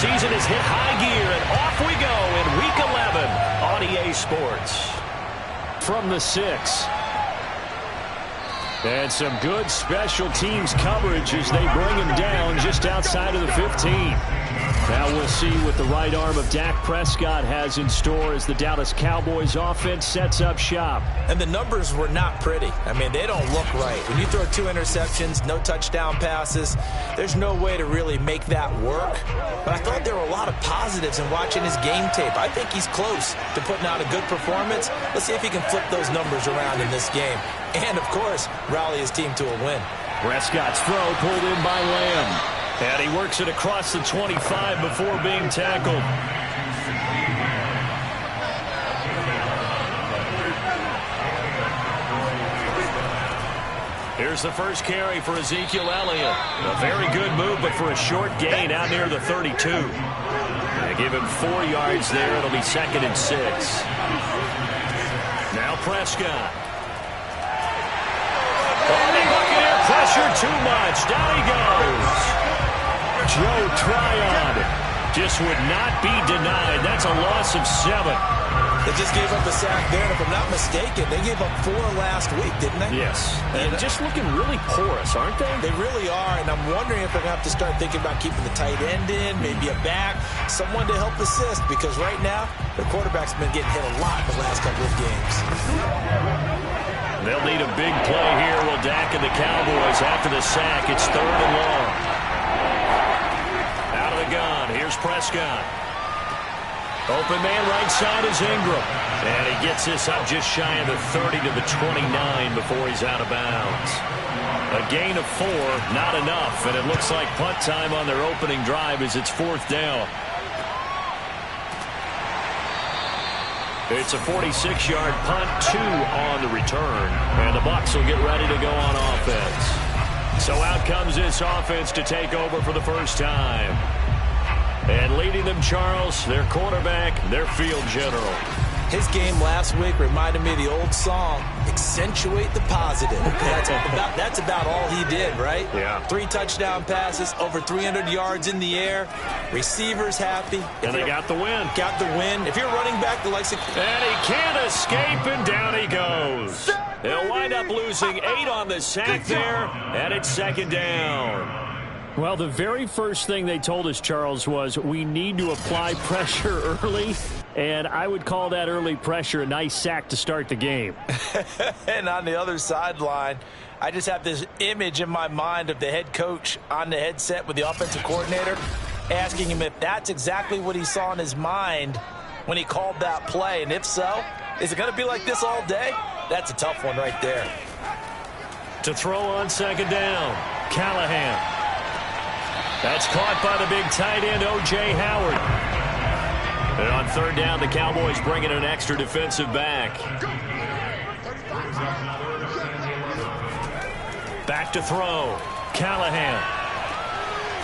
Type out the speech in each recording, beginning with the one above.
season has hit high gear, and off we go in Week 11 on EA Sports. From the 6. And some good special teams coverage as they bring him down just outside of the 15. Now we'll see what the right arm of Dak Prescott has in store as the Dallas Cowboys offense sets up shop. And the numbers were not pretty. I mean, they don't look right. When you throw 2 interceptions, no touchdown passes, there's no way to really make that work. But I thought there were a lot of positives in watching his game tape. I think he's close to putting out a good performance. Let's see if he can flip those numbers around in this game. And, of course, rally his team to a win. Prescott's throw pulled in by Lamb. And he works it across the 25 before being tackled. Here's the first carry for Ezekiel Elliott. A very good move, but for a short gain out near the 32. They give him 4 yards there. It'll be 2nd and 6. Now Prescott. Buccaneer pressure too much. Down he goes. Joe Tryon just would not be denied. That's a loss of 7. They just gave up a sack there, and if I'm not mistaken, they gave up 4 last week, didn't they? Yes. And just looking really porous, aren't they? They really are, and I'm wondering if they're going to have to start thinking about keeping the tight end in, maybe a back, someone to help assist, because right now, their quarterback's been getting hit a lot in the last couple of games. They'll need a big play here. Will Dak and the Cowboys after the sack. It's 3rd and long. Gun. Here's Prescott. Open man right side is Ingram. And he gets this up just shy of the 30 to the 29 before he's out of bounds. A gain of 4, not enough. And it looks like punt time on their opening drive as it's 4th down. It's a 46-yard punt, 2 on the return. And the Bucs will get ready to go on offense. So out comes this offense to take over for the first time. And leading them, Charles, their quarterback, their field general. His game last week reminded me of the old song, accentuate the positive. That's about all he did, right? Yeah. 3 touchdown passes, over 300 yards in the air. Receivers happy. And they got the win. Got the win. If you're running back the likes of... And he can't escape, and down he goes. They'll wind up losing 8 on the sack there, and it's 2nd down. Well, the very first thing they told us, Charles, was we need to apply pressure early, and I would call that early pressure a nice sack to start the game. And on the other sideline, I just have this image in my mind of the head coach on the headset with the offensive coordinator asking him if that's exactly what he saw in his mind when he called that play, and if so, is it going to be like this all day? That's a tough one right there. To throw on 2nd down, Callahan. That's caught by the big tight end, O.J. Howard. And on 3rd down, the Cowboys bring in an extra defensive back. Back to throw. Callahan.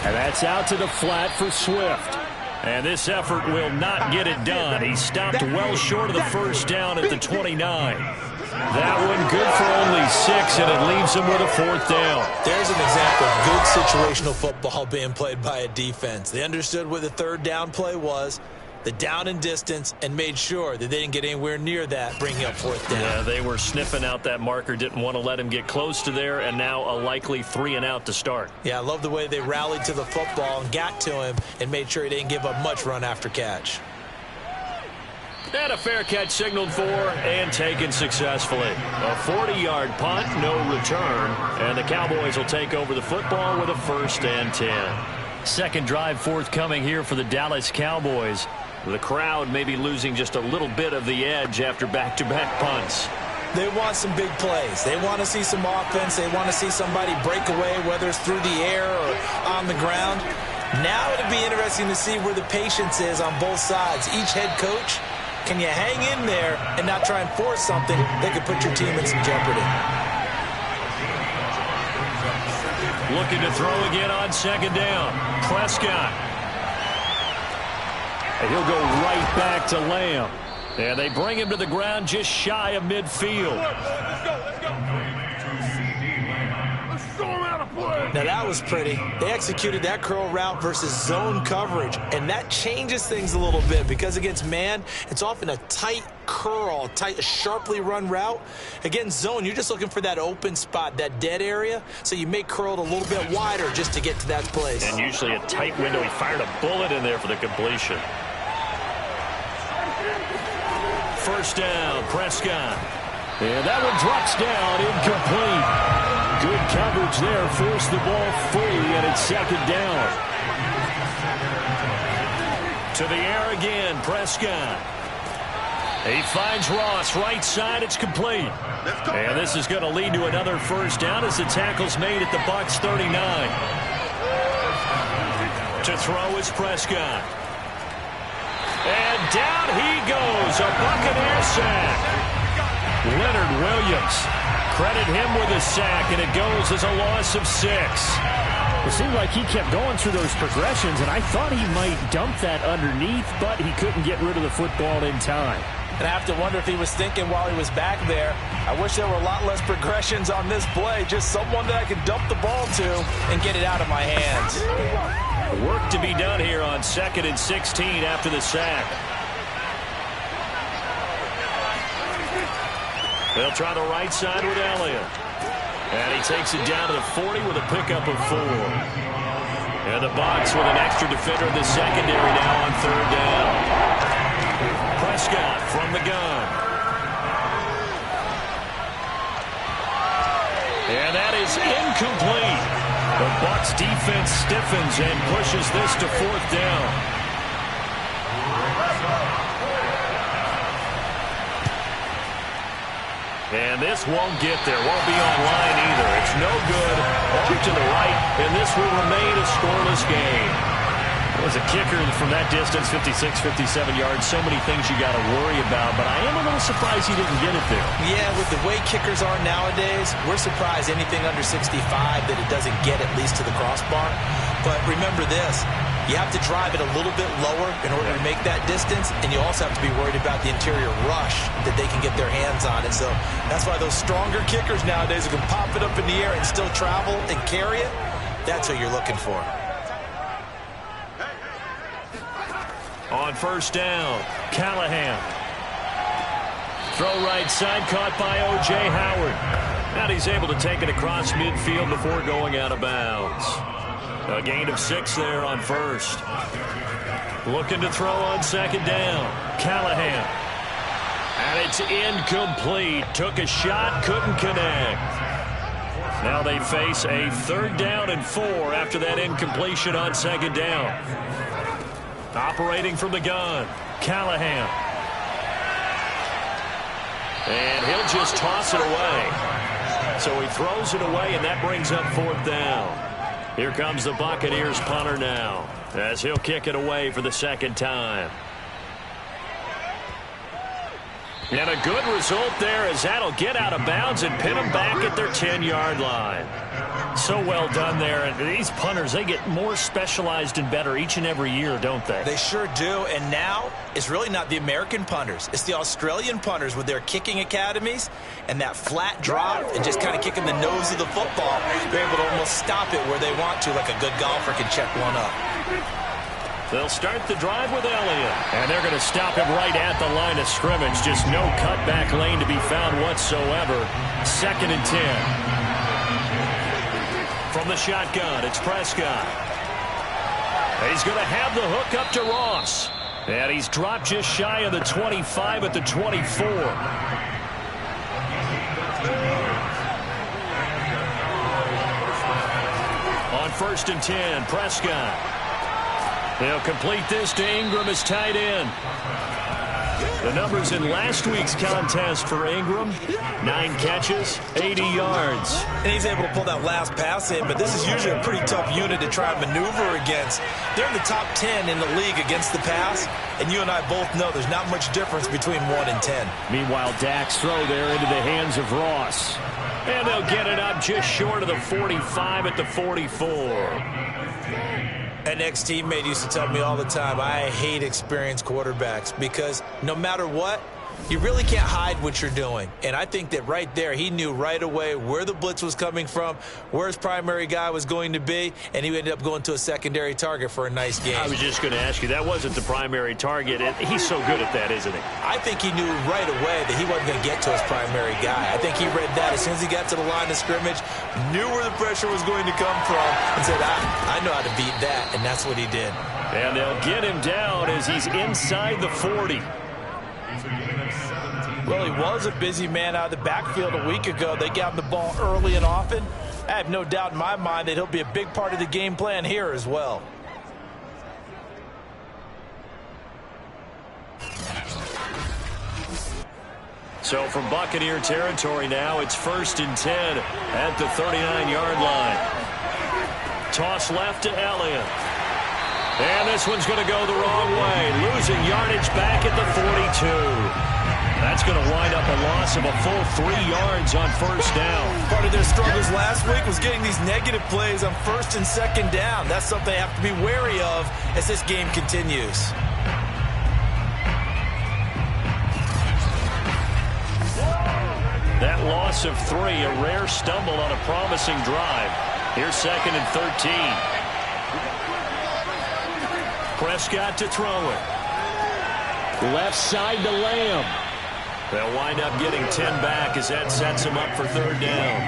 And that's out to the flat for Swift. And this effort will not get it done. He stopped well short of the first down at the 29. That one good for only 6, and it leaves him with a 4th down. There's an example of good situational football being played by a defense. They understood what the 3rd down play was, the down and distance, and made sure that they didn't get anywhere near that, bringing up 4th down. Yeah, they were sniffing out that marker, didn't want to let him get close to there, and now a likely 3 and out to start. Yeah, I love the way they rallied to the football and got to him and made sure he didn't give up much run after catch. And a fair catch signaled for and taken successfully. A 40-yard punt, no return, and the Cowboys will take over the football with a 1st and 10. Second drive forthcoming here for the Dallas Cowboys. The crowd may be losing just a little bit of the edge after back-to-back punts. They want some big plays. They want to see some offense. They want to see somebody break away, whether it's through the air or on the ground. Now it'll be interesting to see where the patience is on both sides. Each head coach, can you hang in there and not try and force something that could put your team in some jeopardy? Looking to throw again on 2nd down. Prescott. And he'll go right back to Lamb. And they bring him to the ground just shy of midfield. Let's go. Let's go him out of play. Now that was pretty. They executed that curl route versus zone coverage, and that changes things a little bit because against man, it's often a tight curl, a sharply run route. Against zone, you're just looking for that open spot, that dead area, so you may curl it a little bit wider just to get to that place. And usually a tight window. He fired a bullet in there for the completion. First down, Prescott. And that one drops down, incomplete. Good coverage there, forced the ball free, and it's second down. To the air again, Prescott. He finds Ross, right side, it's complete. And this is going to lead to another first down as the tackle's made at the Bucs 39. To throw is Prescott. And down he goes, a Buccaneer sack. Leonard Williams, credit him with a sack, and it goes as a loss of 6. It seemed like he kept going through those progressions, and I thought he might dump that underneath, but he couldn't get rid of the football in time. And I have to wonder if he was thinking while he was back there, I wish there were a lot less progressions on this play, just someone that I could dump the ball to and get it out of my hands. Work to be done here on 2nd and 16 after the sack. They'll try the right side with Elliott. And he takes it down to the 40 with a pickup of 4. And the Bucs with an extra defender in the secondary now on 3rd down. Prescott from the gun. And that is incomplete. The Bucs defense stiffens and pushes this to 4th down. And this won't get there, won't be online either. It's no good, off to the right, and this will remain a scoreless game. It was a kicker from that distance, 56, 57 yards. So many things you got to worry about, but I am a little surprised he didn't get it there. Yeah, with the way kickers are nowadays, we're surprised anything under 65 that it doesn't get at least to the crossbar. But remember this. You have to drive it a little bit lower in order to make that distance, and you also have to be worried about the interior rush that they can get their hands on it. So that's why those stronger kickers nowadays who can pop it up in the air and still travel and carry it, that's what you're looking for. On 1st down, Callahan. Throw right side, caught by O.J. Howard. And he's able to take it across midfield before going out of bounds. A gain of 6 there on 1st. Looking to throw on 2nd down. Callahan. And it's incomplete. Took a shot, couldn't connect. Now they face a 3rd down and 4 after that incompletion on 2nd down. Operating from the gun, Callahan. And he'll just toss it away. So he throws it away, and that brings up 4th down. Here comes the Buccaneers punter now, as he'll kick it away for the 2nd time. And a good result there, as that'll get out of bounds and pin them back at their 10-yard line. So well done there. And these punters, they get more specialized and better each and every year, don't they? They sure do. And now it's really not the American punters. It's the Australian punters with their kicking academies and that flat drop and just kind of kicking the nose of the football. They're able to almost stop it where they want to, like a good golfer can check one up. They'll start the drive with Elliott. And they're going to stop him right at the line of scrimmage. Just no cutback lane to be found whatsoever. 2nd and 10. From the shotgun, it's Prescott. He's going to have the hook up to Ross. And he's dropped just shy of the 25 at the 24. On 1st and 10, Prescott. They'll complete this to Ingram as tight end. The numbers in last week's contest for Ingram, 9 catches, 80 yards. And he's able to pull that last pass in, but this is usually a pretty tough unit to try and maneuver against. They're in the top 10 in the league against the pass, and you and I both know there's not much difference between 1 and 10. Meanwhile, Dak's throw there into the hands of Ross. And they'll get it up just short of the 45 at the 44. An ex-teammate used to tell me all the time, I hate experienced quarterbacks because no matter what, You really can't hide what you're doing. And I think that right there, he knew right away where the blitz was coming from, where his primary guy was going to be, and he ended up going to a secondary target for a nice game. I was just going to ask you, that wasn't the primary target. He's so good at that, isn't he? I think he knew right away that he wasn't going to get to his primary guy. I think he read that as soon as he got to the line of scrimmage, knew where the pressure was going to come from, and said, I know how to beat that, and that's what he did. And they'll get him down as he's inside the 40. Well, he was a busy man out of the backfield a week ago. They got him the ball early and often. I have no doubt in my mind that he'll be a big part of the game plan here as well. So from Buccaneer territory now, it's 1st and 10 at the 39-yard line. Toss left to Elliott. And this one's going to go the wrong way. Losing yardage back at the 42. That's going to wind up a loss of a full 3 yards on 1st down. Part of their struggles last week was getting these negative plays on 1st and 2nd down. That's something they have to be wary of as this game continues. That loss of 3, a rare stumble on a promising drive. Here's 2nd and 13. Prescott to throw it. Left side to Lamb. They'll wind up getting 10 back as that sets him up for 3rd down.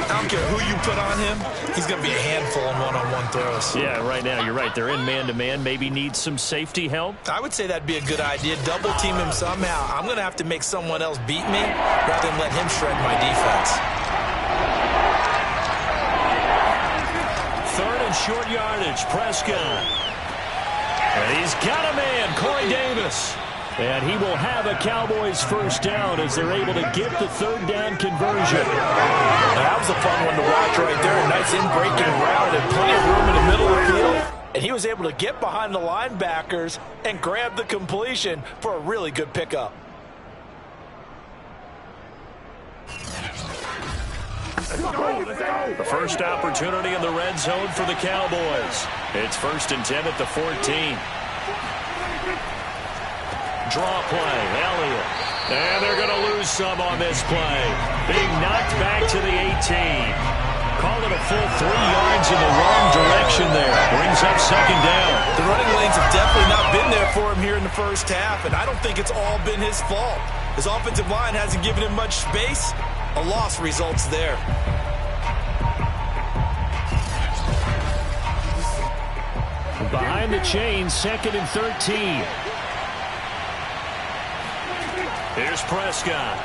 I don't care who you put on him. He's going to be a handful on one-on-one throws. Yeah, right now, you're right. They're in man-to-man. Maybe needs some safety help. I would say that'd be a good idea. Double team him somehow. I'm going to have to make someone else beat me rather than let him shred my defense. 3rd and short yardage. Prescott. And he's got a man, Corey Davis. And he will have a Cowboys 1st down as they're able to get the 3rd down conversion. That was a fun one to watch right there. A nice in-breaking route and plenty of room in the middle of the field. And he was able to get behind the linebackers and grab the completion for a really good pickup. The first opportunity in the red zone for the Cowboys. It's 1st and 10 at the 14. Draw play, Elliott. And they're going to lose some on this play. Being knocked back to the 18. Call it a full 3 yards in the wrong direction there. Brings up 2nd down. The running lanes have definitely not been there for him here in the first half, and I don't think it's all been his fault. His offensive line hasn't given him much space. A loss results there. Behind the chain, 2nd and 13. Here's Prescott.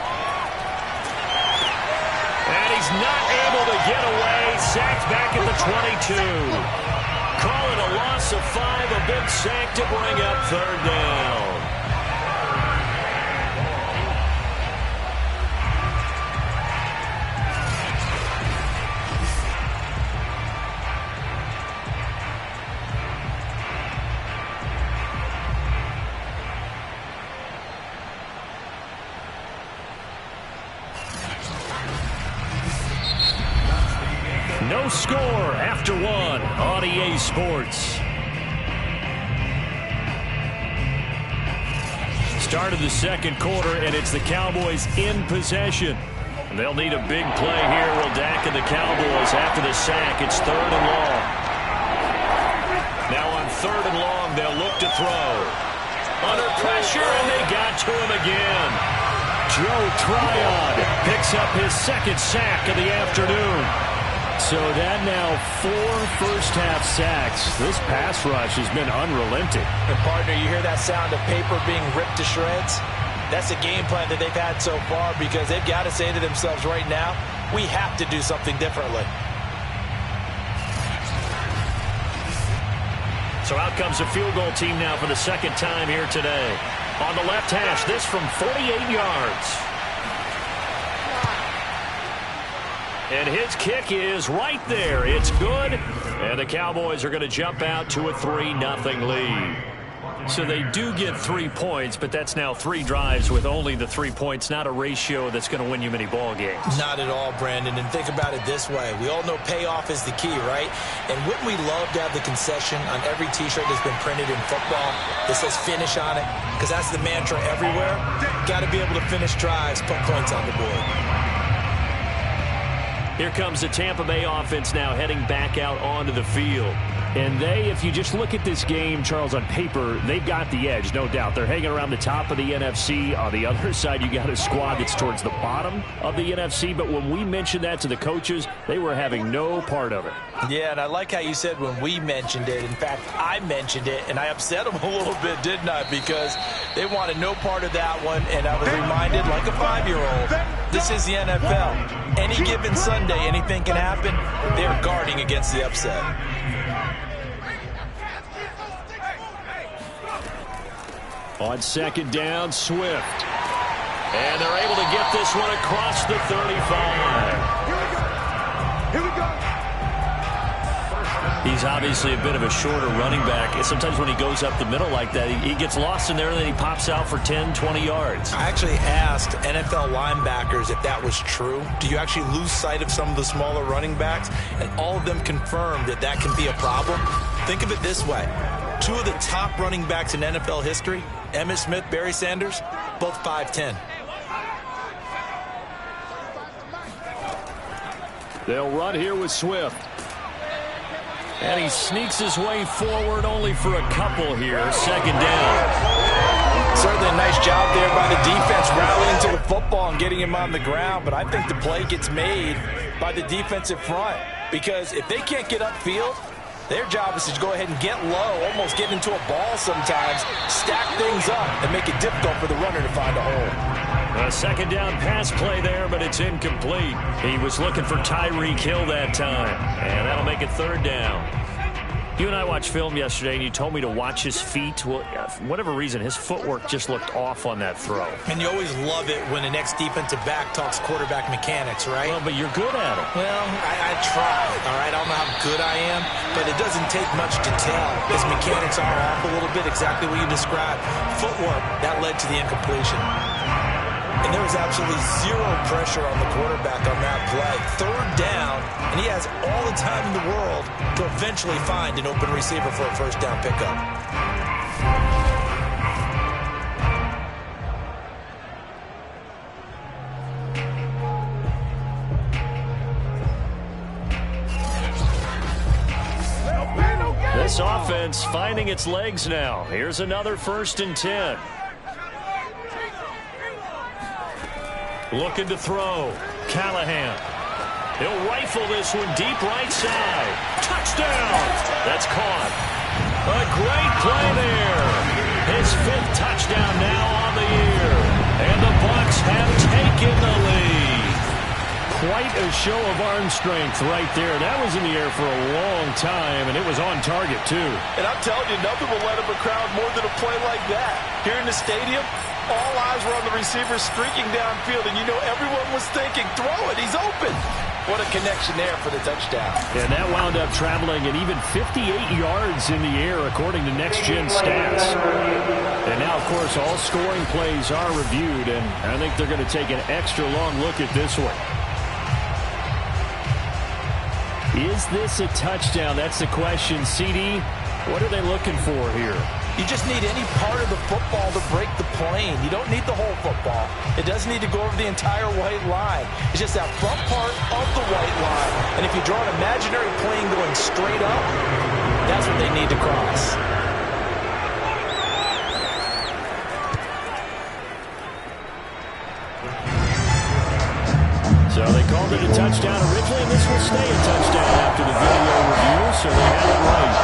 And he's not able to get away. Sacked back at the 22. Call it a loss of 5. A big sack to bring up 3rd down. No score after 1 on EA Sports. Start of the 2nd quarter, and it's the Cowboys in possession. They'll need a big play here. Will Dak and the Cowboys after the sack. It's 3rd and long. Now on 3rd and long, they'll look to throw. Under pressure, and they got to him again. Joe Tryon picks up his 2nd sack of the afternoon. So that now 4 first-half sacks. This pass rush has been unrelenting. And partner, you hear that sound of paper being ripped to shreds? That's a game plan that they've had so far because they've got to say to themselves right now, we have to do something differently. So out comes a field goal team now for the 2nd time here today. On the left hash, this from 48 yards. And his kick is right there. It's good. And the Cowboys are going to jump out to a 3-0 lead. So they do get 3 points, but that's now 3 drives with only the 3 points, not a ratio that's going to win you many ball games. Not at all, Brandon. And think about it this way. We all know payoff is the key, right? And wouldn't we love to have the concession on every T-shirt that's been printed in football that says finish on it? Because that's the mantra everywhere. Got to be able to finish drives, put points on the board. Here comes the Tampa Bay offense now heading back out onto the field. And if you just look at this game, Charles, on paper, they've got the edge, no doubt. They're hanging around the top of the NFC. On the other side, you got a squad that's towards the bottom of the NFC. But when we mentioned that to the coaches, they were having no part of it. Yeah, and I like how you said when we mentioned it. In fact, I mentioned it, and I upset them a little bit, didn't I? Because they wanted no part of that one, and I was reminded, like a 5-year-old, this is the NFL. Any given Sunday, anything can happen. They're guarding against the upset. On second down, Swift. And they're able to get this one across the 35. Here we go. He's obviously a bit of a shorter running back. And sometimes when he goes up the middle like that, he gets lost in there, and then he pops out for 10, 20 yards. I actually asked NFL linebackers if that was true. Do you actually lose sight of some of the smaller running backs? And all of them confirmed that that can be a problem. Think of it this way. 2 of the top running backs in NFL history, Emmitt Smith, Barry Sanders, both 5'10". They'll run here with Swift. And he sneaks his way forward only for a couple here. Second down. Certainly a nice job there by the defense rallying to the football and getting him on the ground. But I think the play gets made by the defensive front. Because if they can't get upfield, their job is to go ahead and get low, almost get into a ball sometimes, stack things up, and make it difficult for the runner to find a hole. A second down pass play there, but it's incomplete. He was looking for Tyreek Hill that time, and that'll make it third down. You and I watched film yesterday, and you told me to watch his feet. Well, for whatever reason, his footwork just looked off on that throw. And you always love it when the next defensive back talks quarterback mechanics, right? Well, but you're good at it. Well, I try, all right? I don't know how good I am, but it doesn't take much to tell. His mechanics are off a little bit, exactly what you described. Footwork, that led to the incompletion. And there was absolutely zero pressure on the quarterback on that play. Third down, and he has all the time in the world to eventually find an open receiver for a first down pickup. This offense finding its legs now. Here's another 1st and 10. Looking to throw. Callahan. He'll rifle this one deep right side. Touchdown! That's caught. A great play there. His 5th touchdown now on the year. And the Bucs have taken the lead. Quite a show of arm strength right there. That was in the air for a long time, and it was on target, too. And I'm telling you, nothing will let up a crowd more than a play like that. Here in the stadium, all eyes were on the receiver streaking downfield, and you know everyone was thinking, throw it, he's open. What a connection there for the touchdown. And that wound up traveling an even 58 yards in the air, according to Next Gen Stats. And now, of course, all scoring plays are reviewed, and I think they're going to take an extra long look at this one. Is this a touchdown? That's the question. CD, what are they looking for here? You just need any part of the football to break the plane. You don't need the whole football. It doesn't need to go over the entire white line. It's just that front part of the white line. And if you draw an imaginary plane going straight up, that's what they need to cross. So they called it a touchdown originally, and this will stay a touchdown after the video review, so they had it right.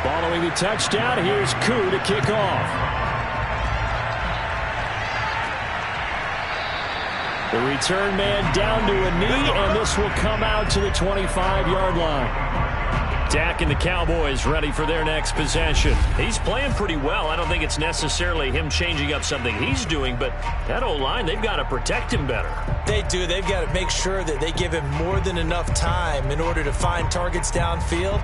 Following the touchdown, here's Koo to kick off. The return man down to a knee, and this will come out to the 25-yard line. Dak and the Cowboys ready for their next possession. He's playing pretty well. I don't think it's necessarily him changing up something he's doing, but that O-line, they've got to protect him better. They do. They've got to make sure that they give him more than enough time in order to find targets downfield.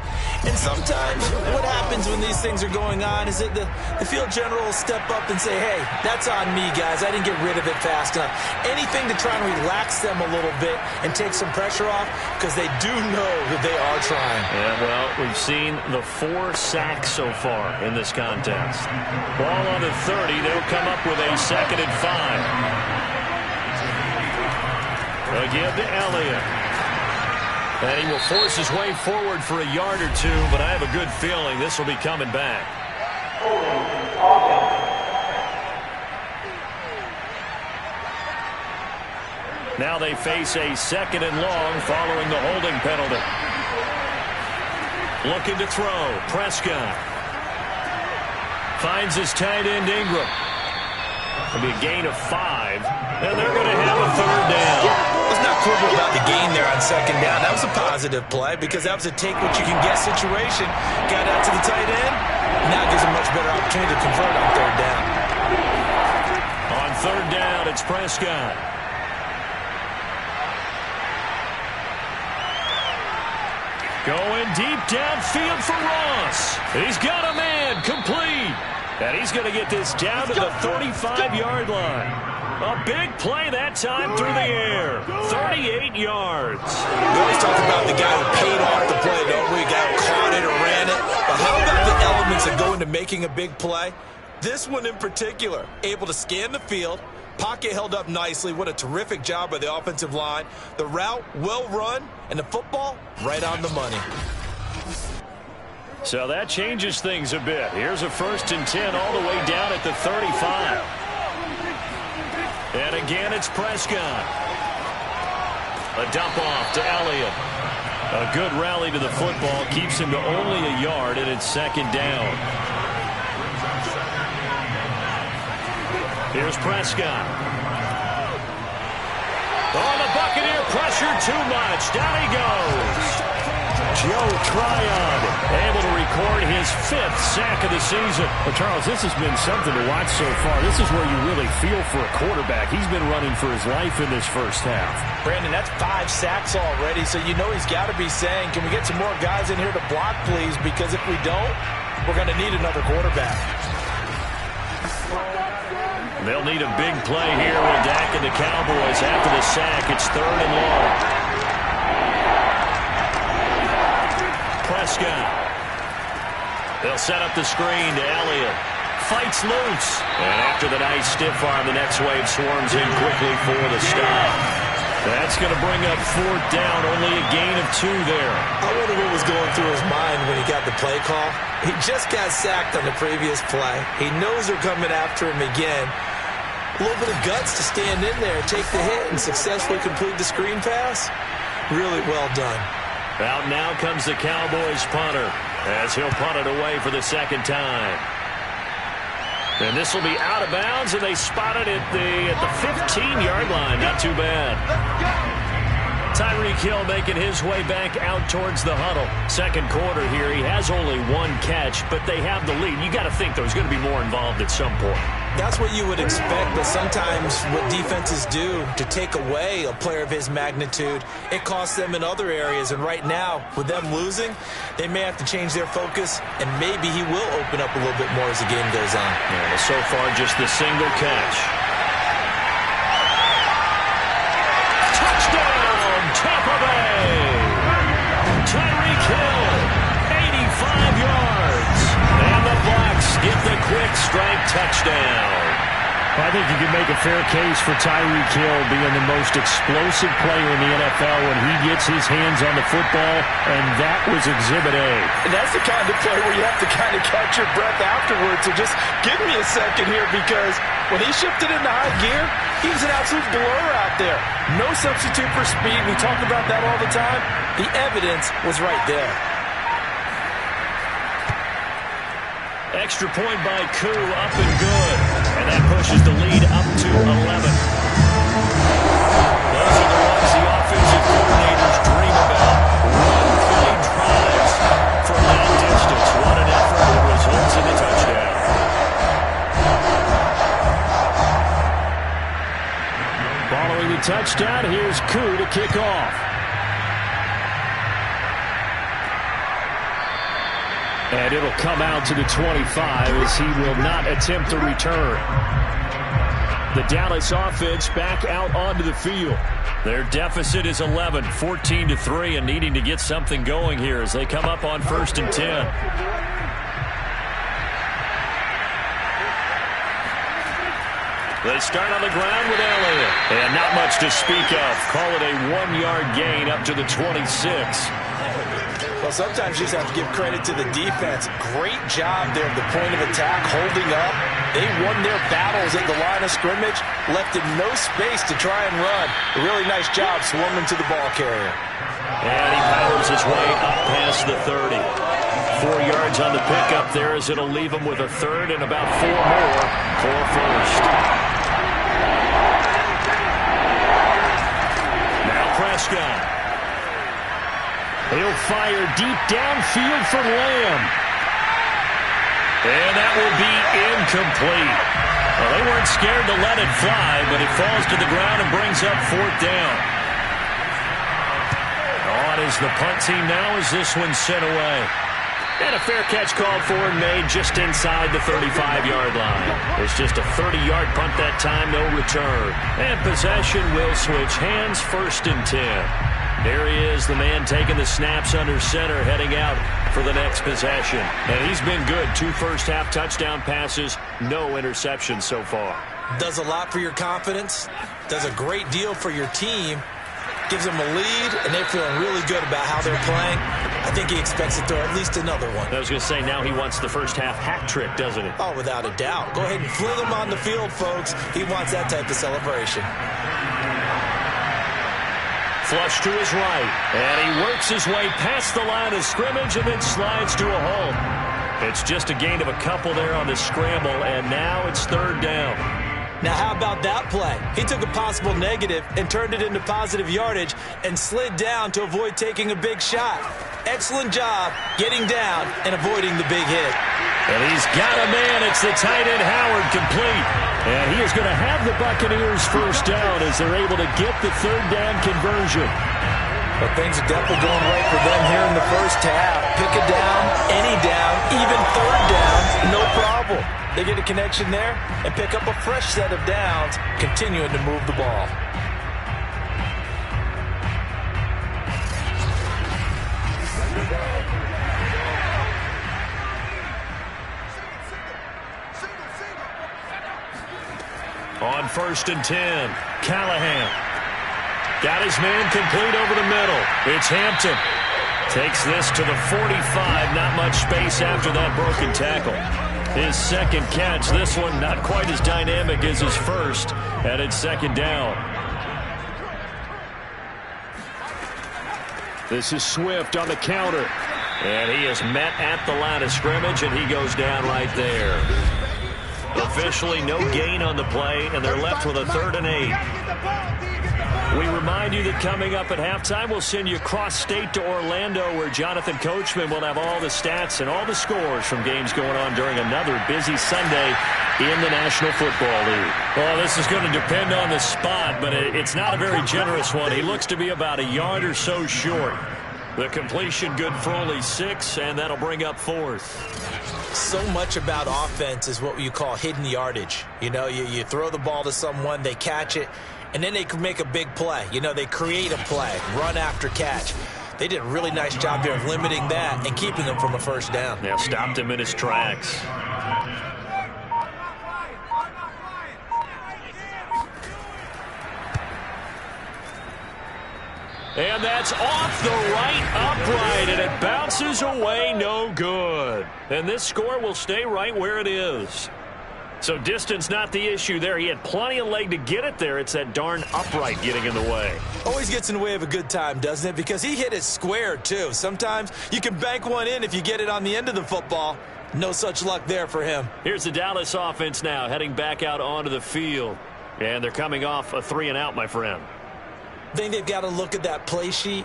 And sometimes what happens when these things are going on is that the field general will step up and say, hey, that's on me, guys. I didn't get rid of it fast enough. Anything to try and relax them a little bit and take some pressure off, because they do know that they are trying. Yeah, well, we've seen the 4 sacks so far in this contest. Ball on the 30. They'll come up with a 2nd and 5. Again to Elliott. And he will force his way forward for a yard or two, but I have a good feeling this will be coming back. Now they face a 2nd and long following the holding penalty. Looking to throw. Prescott finds his tight end Ingram. It'll be a gain of 5, and they're going to have a 3rd down. Let's not quibble about the gain there on 2nd down. That was a positive play because that was a take-what-you-can-get situation. Got out to the tight end. Now gives a much better opportunity to convert on 3rd down. On 3rd down, it's Prescott. Going deep downfield for Ross. He's got a man complete. And he's going to get this down to the 35-yard line. A big play that time through the air. 38 yards. We always talk about the guy who paid off the play, don't we? The guy who caught it or ran it. But how about the elements that go into making a big play? This one in particular, able to scan the field. Pocket held up nicely. What a terrific job by the offensive line. The route, well run, and the football, right on the money. So that changes things a bit. Here's a 1st and 10 all the way down at the 35. And again, it's Prescott. A dump off to Elliott. A good rally to the football. Keeps him to only a yard, and it's 2nd down. Here's Prescott. Oh, the Buccaneer pressure too much. Down he goes. Joe Tryon able to record his 5th sack of the season. Well, Charles, this has been something to watch so far. This is where you really feel for a quarterback. He's been running for his life in this first half. Brandon, that's 5 sacks already, so you know he's got to be saying, can we get some more guys in here to block, please? Because if we don't, we're going to need another quarterback. They'll need a big play here with Dak and the Cowboys after the sack. It's 3rd and long. Prescott. They'll set up the screen to Elliott. Fights loose. And after the nice stiff arm, the next wave swarms in quickly for the stop. That's going to bring up 4th down. Only a gain of 2 there. I wonder what was going through his mind when he got the play call. He just got sacked on the previous play. He knows they're coming after him again. A little bit of guts to stand in there, take the hit, and successfully complete the screen pass. Really well done. Out now comes the Cowboys punter as he'll punt it away for the 2nd time. And this will be out of bounds, and they spot it at the 15-yard line. Not too bad. Tyreek Hill making his way back out towards the huddle. 2nd quarter here. He has only 1 catch, but they have the lead. You got to think there's going to be more involved at some point. That's what you would expect, but sometimes what defenses do to take away a player of his magnitude, it costs them in other areas. And right now, with them losing, they may have to change their focus, and maybe he will open up a little bit more as the game goes on. Yeah, so far, just the single catch. Touchdown, Tampa Bay! Tyreek Hill, 85 yards. And the Bucs get the quick strike touchdown. Well, I think you can make a fair case for Tyreek Hill being the most explosive player in the NFL when he gets his hands on the football, and that was Exhibit A. And that's the kind of play where you have to kind of catch your breath afterwards. So just give me a second here, because when he shifted into high gear, he was an absolute blur out there. No substitute for speed. We talk about that all the time. The evidence was right there. Extra point by Koo, up and good. And that pushes the lead up to 11. Those are the ones the offensive coordinators dream about. Run-filling drives, touchdown. Here's Koo to kick off. And it'll come out to the 25 as he will not attempt to return. The Dallas offense back out onto the field. Their deficit is 11, 14-3, and needing to get something going here as they come up on 1st and 10. They start on the ground with Elliott. And not much to speak of. Call it a 1-yard gain up to the 26. Well, sometimes you just have to give credit to the defense. Great job there at the point of attack, holding up. They won their battles at the line of scrimmage, left him no space to try and run. A really nice job swarming to the ball carrier. And he powers his way up past the 30. 4 yards on the pickup there as it'll leave him with a third and about 4 more for first. Now Prescott. He'll fire deep downfield for Lamb. And that will be incomplete. Well, they weren't scared to let it fly, but it falls to the ground and brings up 4th down. On is the punt team now as this one's sent away. And a fair catch called for and made just inside the 35-yard line. It's just a 30-yard punt that time, no return. And possession will switch hands, 1st and 10. There he is, the man taking the snaps under center, heading out for the next possession. And he's been good. 2 first-half touchdown passes, no interceptions so far. Does a lot for your confidence, does a great deal for your team, gives them a lead, and they're feeling really good about how they're playing. I think he expects to throw at least another one. I was going to say, now he wants the first-half hat trick, doesn't he? Oh, without a doubt. Go ahead and fling him on the field, folks. He wants that type of celebration. Flush to his right, and he works his way past the line of scrimmage and then slides to a halt. It's just a gain of a couple there on the scramble, and now it's 3rd down. Now, how about that play? He took a possible negative and turned it into positive yardage and slid down to avoid taking a big shot. Excellent job getting down and avoiding the big hit. And he's got a man. It's the tight end, Howard, complete. And he is going to have the Buccaneers first down as they're able to get the 3rd down conversion. But things are definitely going right for them here in the first half. Pick a down, any down, even 3rd down, no problem. They get a connection there and pick up a fresh set of downs, continuing to move the ball. On 1st and 10, Callahan. Got his man complete over the middle. It's Hampton. Takes this to the 45. Not much space after that broken tackle. His 2nd catch. This one not quite as dynamic as his first. And it's 2nd down. This is Swift on the counter. And he is met at the line of scrimmage, and he goes down right there. Officially no gain on the play, and they're left with a 3rd and 8. We remind you that coming up at halftime, we'll send you cross-state to Orlando, where Jonathan Coachman will have all the stats and all the scores from games going on during another busy Sunday in the National Football League. Well, this is going to depend on the spot, but it's not a very generous one. He looks to be about a yard or so short. The completion good for only 6, and that'll bring up 4th. So much about offense is what you call hidden yardage. You know, you throw the ball to someone, they catch it, and then they can make a big play. You know, they create a play, run after catch. They did a really nice job there of limiting that and keeping him from a first down. Now stopped him in his tracks. And that's off the right upright, and it bounces away, no good. And this score will stay right where it is. So distance not the issue there. He had plenty of leg to get it there. It's that darn upright getting in the way. Always gets in the way of a good time, doesn't it? Because he hit it square, too. Sometimes you can bank one in if you get it on the end of the football. No such luck there for him. Here's the Dallas offense now, heading back out onto the field. And they're coming off a 3-and-out, my friend. I think they've got to look at that play sheet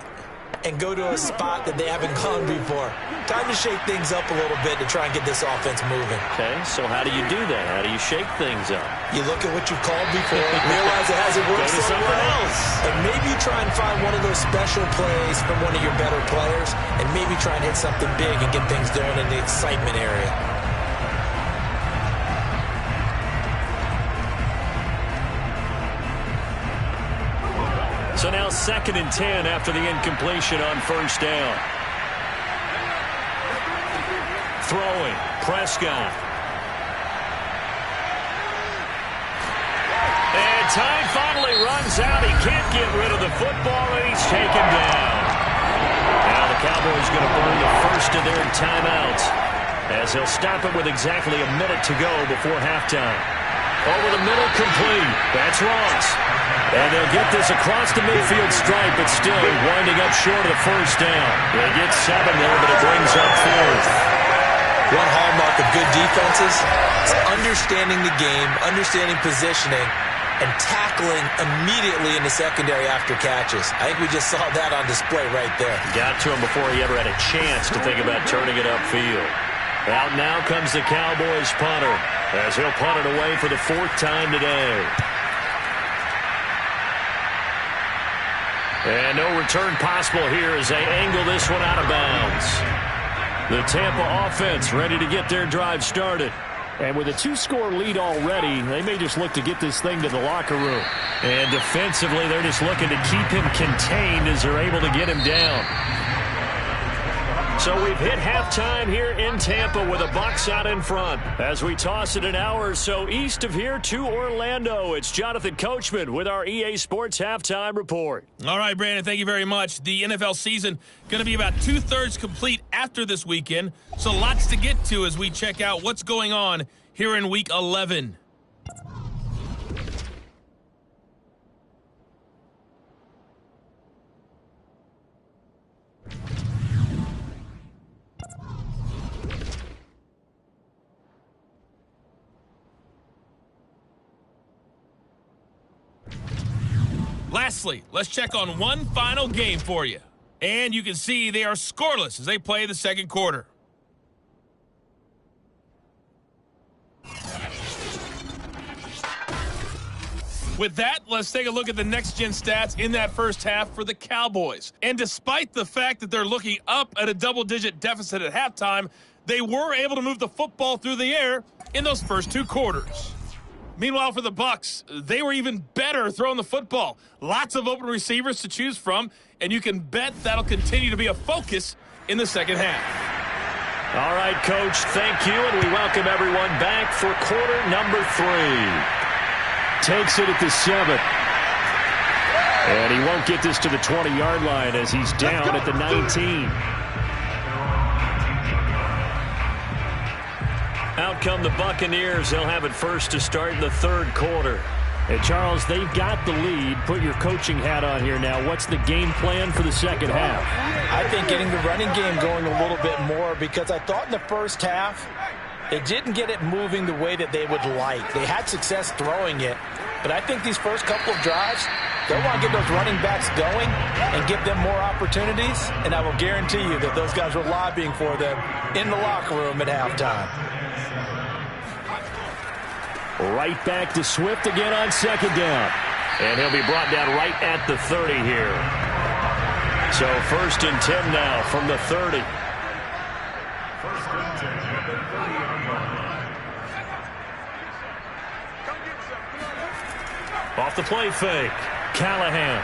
and go to a spot that they haven't gone before. Time to shake things up a little bit to try and get this offense moving. Okay, so how do you do that? How do you shake things up? You look at what you've called before, realize it hasn't worked somewhere else. And maybe you try and find one of those special plays from one of your better players, and maybe try and hit something big and get things going in the excitement area. So now 2nd and 10 after the incompletion on first down. Throwing, Prescott. And time finally runs out. He can't get rid of the football, and he's taken down. Now the Cowboys going to burn the first of their timeouts as they'll stop it with exactly a minute to go before halftime. Over the middle, complete. That's Ross. And they'll get this across the midfield stripe, but still winding up short of the first down. They get 7 there, but it brings up 4th. One hallmark of good defenses is understanding the game, understanding positioning, and tackling immediately in the secondary after catches. I think we just saw that on display right there. Got to him before he ever had a chance to think about turning it upfield. Out now comes the Cowboys punter as he'll punt it away for the 4th time today. And no return possible here as they angle this one out of bounds. The Tampa offense ready to get their drive started. And with a 2-score lead already, they may just look to get this thing to the locker room. And defensively, they're just looking to keep him contained as they're able to get him down. So we've hit halftime here in Tampa with the Bucs out in front. As we toss it an hour or so east of here to Orlando, it's Jonathan Coachman with our EA Sports Halftime Report. All right, Brandon, thank you very much. The NFL season going to be about 2/3 complete after this weekend, so lots to get to as we check out what's going on here in Week 11. Lastly, let's check on one final game for you. And you can see they are scoreless as they play the second quarter. With that, let's take a look at the next-gen stats in that first half for the Cowboys. And despite the fact that they're looking up at a double-digit deficit at halftime, they were able to move the football through the air in those first 2 quarters. Meanwhile, for the Bucs, they were even better throwing the football. Lots of open receivers to choose from, and you can bet that'll continue to be a focus in the second half. All right, Coach, thank you, and we welcome everyone back for quarter number 3. Takes it at the 7. And he won't get this to the 20-yard line as he's down at the 19. Out come the Buccaneers. They'll have it first to start in the 3rd quarter. And, Charles, they've got the lead. Put your coaching hat on here now. What's the game plan for the second half? I think getting the running game going a little bit more because I thought in the first half they didn't get it moving the way that they would like. They had success throwing it, but I think these first couple of drives, they'll want to get those running backs going and give them more opportunities, and I will guarantee you that those guys were lobbying for them in the locker room at halftime. Right back to Swift again on 2nd down. And he'll be brought down right at the 30 here. So 1st and 10 now from the 30. Off the play fake, Callahan.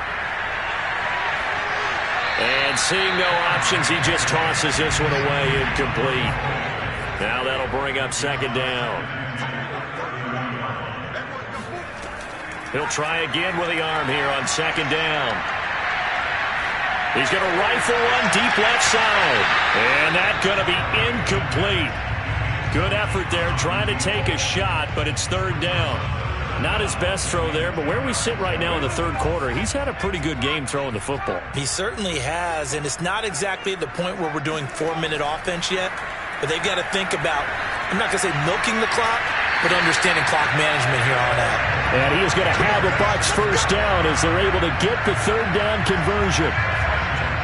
And seeing no options, he just tosses this one away, incomplete. Now that'll bring up 2nd down. He'll try again with the arm here on 2nd down. He's going to rifle one deep left side. And that's going to be incomplete. Good effort there trying to take a shot, but it's 3rd down. Not his best throw there, but where we sit right now in the 3rd quarter, he's had a pretty good game throwing the football. He certainly has, and it's not exactly at the point where we're doing 4-minute offense yet, but they've got to think about, I'm not going to say milking the clock, but understanding clock management here on out. And he is going to have a Bucs first down as they're able to get the 3rd down conversion.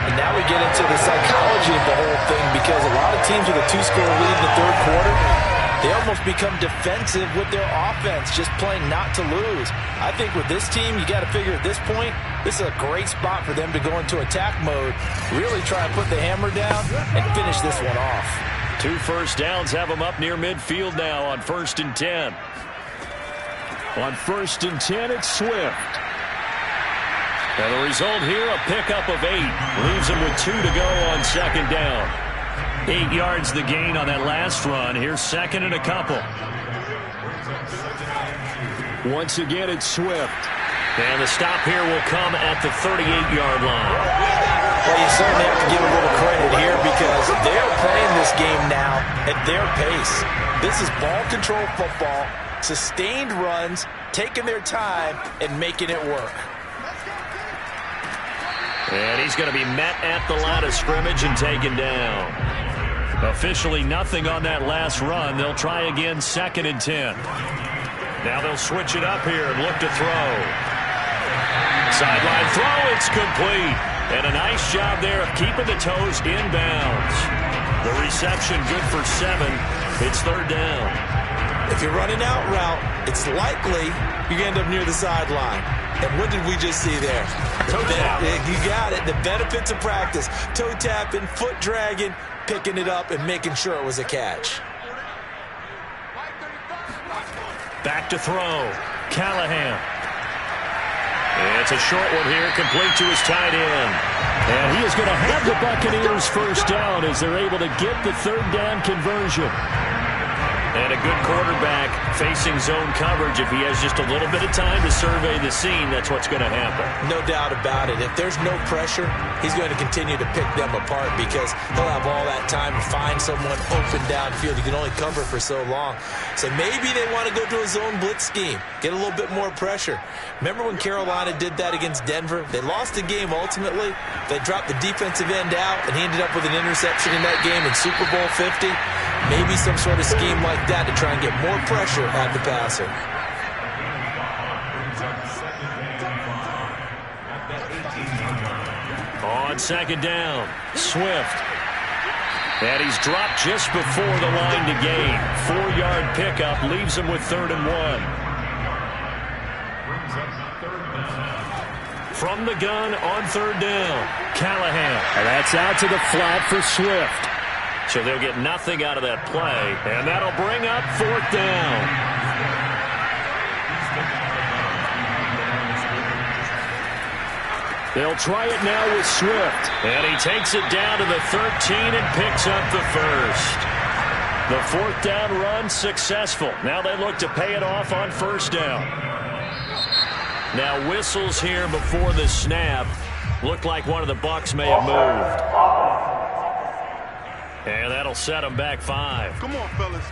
And now we get into the psychology of the whole thing, because a lot of teams with a 2-score lead in the third quarter, they almost become defensive with their offense, just playing not to lose. I think with this team, you got to figure at this point, this is a great spot for them to go into attack mode, really try and put the hammer down and finish this one off. 2 first downs have them up near midfield now on 1st and 10. On 1st and 10, it's Swift. And the result here, a pickup of 8. Leaves him with 2 to go on 2nd down. 8 yards the gain on that last run. Here's 2nd and a couple. Once again, it's Swift. And the stop here will come at the 38-yard line. Well, you certainly have to give a little credit here, because they're playing this game now at their pace. This is ball control football, sustained runs, taking their time and making it work. And he's going to be met at the line of scrimmage and taken down. Officially nothing on that last run. They'll try again 2nd and 10. Now they'll switch it up here and look to throw. Sideline throw, it's complete. And a nice job there of keeping the toes inbounds. The reception good for 7. It's 3rd down. If you're running out route, it's likely you're going to end up near the sideline. And what did we just see there? Toe tap. You got it. The benefits of practice. Toe tapping, foot dragging, picking it up, and making sure it was a catch. Back to throw. Callahan. It's a short one here, complete to his tight end. And he is going to have the Buccaneers first down as they're able to get the 3rd down conversion. And a good quarterback facing zone coverage. If he has just a little bit of time to survey the scene, that's what's going to happen. No doubt about it. If there's no pressure, he's going to continue to pick them apart, because he'll have all that time to find someone open downfield. He can only cover for so long. So maybe they want to go to a zone blitz scheme, get a little bit more pressure. Remember when Carolina did that against Denver? They lost the game ultimately. They dropped the defensive end out, and he ended up with an interception in that game in Super Bowl 50. Maybe some sort of scheme like that to try and get more pressure at the passer. On 2nd down, Swift. And he's dropped just before the line to gain. 4-yard pickup leaves him with 3rd and 1. From the gun on 3rd down, Callahan. And that's out to the flat for Swift. So they'll get nothing out of that play, and that'll bring up 4th down. They'll try it now with Swift, and he takes it down to the 13 and picks up the first. The 4th down run successful. Now they look to pay it off on 1st down. Now whistles here before the snap. Looked like one of the Bucs may have moved. And that'll set them back 5. Come on, fellas.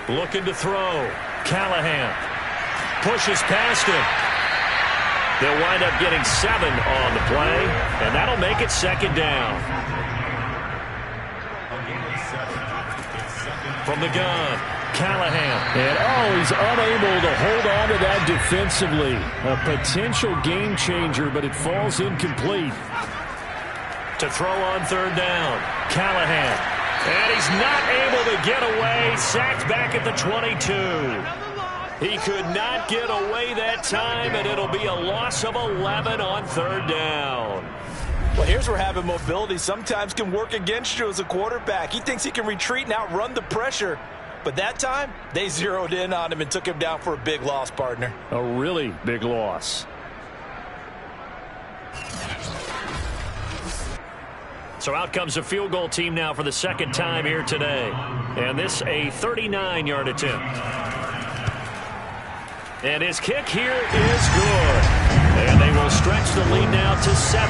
Looking to throw. Callahan pushes past him. They'll wind up getting 7 on the play, and that'll make it 2nd down. From the gun, Callahan. And he's unable to hold on to that defensively. A potential game changer, but it falls incomplete. To throw on 3rd down, Callahan. And he's not able to get away. Sacked back at the 22. He could not get away that time, and it'll be a loss of 11 on 3rd down. Well, here's where having mobility sometimes can work against you as a quarterback. He thinks he can retreat and outrun the pressure. But that time, they zeroed in on him and took him down for a big loss, partner. A really big loss. So out comes a field goal team now for the 2nd time here today. And this a 39-yard attempt. And his kick here is good. And they will stretch the lead now to 17-3.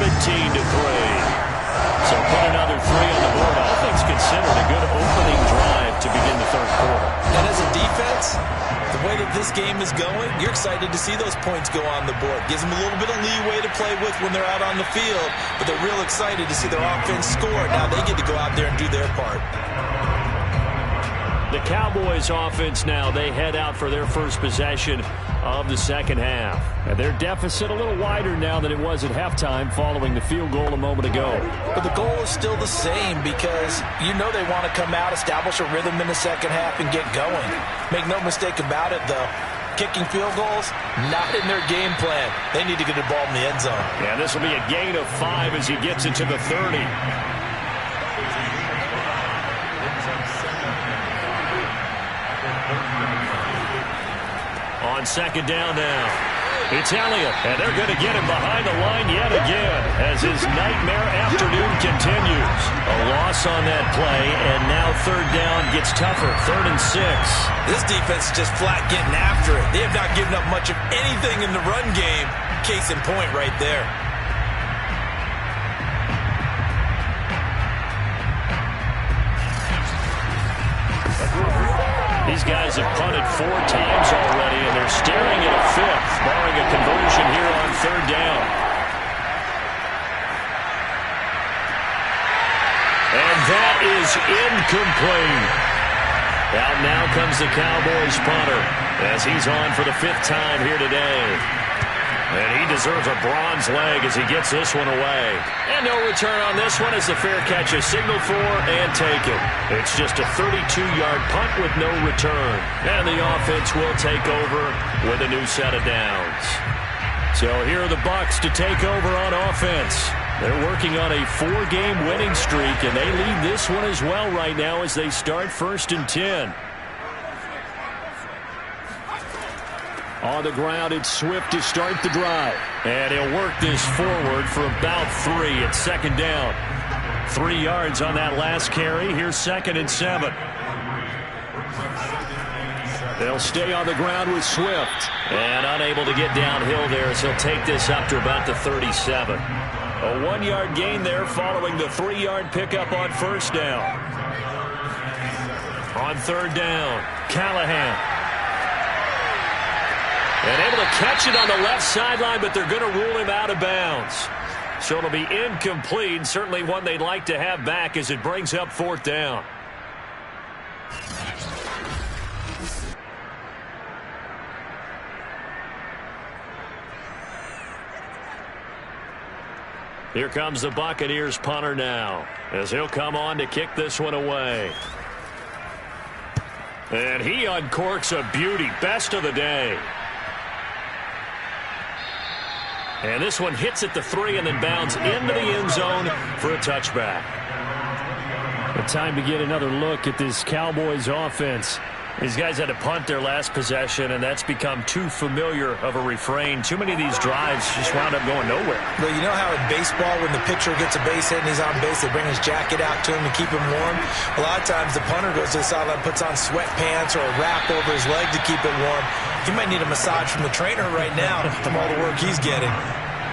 So put another 3 on the board. All things considered, a good opening drive to begin the 3rd quarter. And as a defense, the way that this game is going, you're excited to see those points go on the board. Gives them a little bit of leeway to play with when they're out on the field, but they're real excited to see their offense score. Now they get to go out there and do their part. The Cowboys offense now, they head out for their first possession of the second half. And their deficit a little wider now than it was at halftime following the field goal a moment ago. But the goal is still the same because you know they want to come out, establish a rhythm in the second half, and get going. Make no mistake about it, though. Kicking field goals, not in their game plan. They need to get the ball in the end zone. Yeah, this will be a gain of 5 as he gets it to the 30. On second down now, it's Elliott, and they're going to get him behind the line yet again as his nightmare afternoon continues. A loss on that play, and now third down gets tougher, 3rd and 6. This defense is just flat getting after it. They have not given up much of anything in the run game. Case in point right there. These guys have punted 4 times already, and they're staring at a 5th, barring a conversion here on third down. And that is incomplete. Out now comes the Cowboys punter as he's on for the 5th time here today. And he deserves a bronze leg as he gets this one away. And no return on this one as the fair catch is signaled for and taken. It's just a 32-yard punt with no return. And the offense will take over with a new set of downs. So here are the Bucs to take over on offense. They're working on a 4-game winning streak, and they lead this one as well right now as they start 1st and 10. On the ground, it's Swift to start the drive. And he'll work this forward for about 3 at second down. 3 yards on that last carry. Here's 2nd and 7. They'll stay on the ground with Swift. And unable to get downhill there as he'll take this up to about the 37. A 1-yard gain there following the 3-yard pickup on first down. On third down, Callahan. And able to catch it on the left sideline, but they're going to rule him out of bounds. So it'll be incomplete, certainly one they'd like to have back as it brings up 4th down. Here comes the Buccaneers punter now as he'll come on to kick this one away. And he uncorks a beauty, best of the day. And this one hits at the 3 and then bounds into the end zone for a touchback. The time to get another look at this Cowboys offense. These guys had to punt their last possession, and that's become too familiar of a refrain. Too many of these drives just wound up going nowhere. Well, you know how in baseball, when the pitcher gets a base hit and he's on base, they bring his jacket out to him to keep him warm? A lot of times the punter goes to the sideline, puts on sweatpants or a wrap over his leg to keep it warm. He might need a massage from the trainer right now from all the work he's getting.